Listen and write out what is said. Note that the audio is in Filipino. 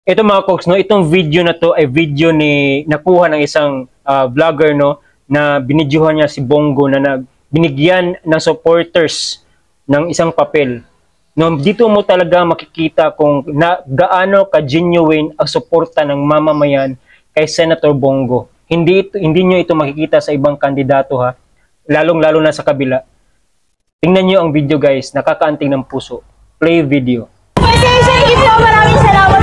Ito mga Koks, no, itong video na to ay video ni nakuha ng isang vlogger, no, na binidyohan niya si Bongo na binigyan ng supporters ng isang papel. No, dito mo talaga makikita kung gaano ka-genuine ang suporta ng mamamayan kay Senator Bongo. Hindi niyo ito makikita sa ibang kandidato, ha. Lalong-lalo na sa kabila. Tingnan niyo ang video, guys. Nakakaanting ng puso. Play video. Pasensya, hindi po. Maraming salamat